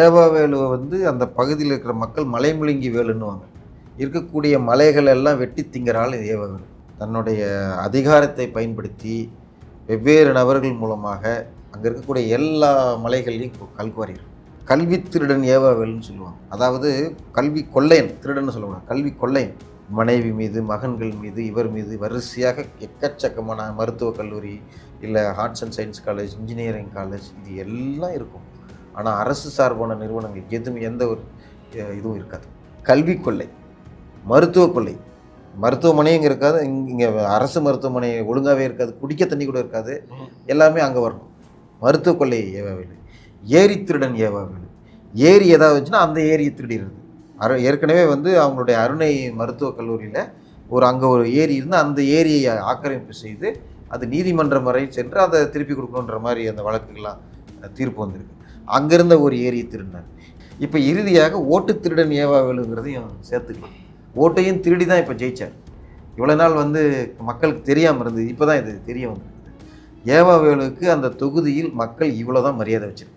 ஏவாவேலுவை வந்து அந்த பகுதியில் இருக்கிற மக்கள் மலைமுழுங்கி வேலுன்னுவாங்க. இருக்கக்கூடிய மலைகள் எல்லாம் வெட்டி திங்கிற ஆள் ஏவாவேலு. தன்னுடைய அதிகாரத்தை பயன்படுத்தி வெவ்வேறு நபர்கள் மூலமாக அங்கே இருக்கக்கூடிய எல்லா மலைகள்லையும் கல்குவாரிகள். கல்வி திருடன் ஏவாவேலுன்னு சொல்லுவாங்க. அதாவது கல்வி கொள்ளையன், திருடன்னு சொல்லக்கூடாது, கல்வி கொள்ளையன். மனைவி மீது, மகன்கள் மீது, இவர் மீது வரிசையாக எக்கச்சக்கமான மருத்துவக் கல்லூரி, இல்லை arts and science college, engineering college, இது எல்லாம் இருக்கும். ஆனால் அரசு சார்பான நிறுவனங்கள் எதுவும் எந்த ஒரு இதுவும் இருக்காது. கல்வி கொள்ளை, மருத்துவக் கொள்ளை, மருத்துவமனையும் இங்கே இருக்காது. இங்கே அரசு மருத்துவமனை ஒழுங்காகவே இருக்காது, குடிக்க தண்ணி கூட இருக்காது, எல்லாமே அங்கே வரணும். மருத்துவக் கொள்ளை ஏவாவேலு. ஏரி திருடன் ஏவாவேலு. ஏரி ஏதாவது வந்துச்சுன்னா அந்த ஏரியை திருடிடுறது. ஏற்கனவே வந்து அவங்களுடைய அருணை மருத்துவக் கல்லூரியில் அங்கே ஒரு ஏரி இருந்து அந்த ஏரியை ஆக்கிரமிப்பு செய்து அது நீதிமன்றம் வரை சென்று அதை திருப்பி கொடுக்கணுன்ற மாதிரி அந்த வழக்குகள்லாம் தீர்ப்பு வந்திருக்கு. அங்கேருந்த ஒரு ஏரியை திருடினார். இப்போ இறுதியாக ஓட்டு திருடன் ஏவாவேலுங்கிறதையும் சேர்த்துக்கலாம். ஓட்டையும் திருடி தான் இப்போ ஜெயித்தார். இவ்வளோ நாள் வந்து மக்களுக்கு தெரியாமல் இருந்தது, இப்போ தான் இது தெரிய வந்திருக்குது. ஏவாவேலுக்கு அந்த தொகுதியில் மக்கள் இவ்வளோ தான் மரியாதை வச்சுருக்காங்க.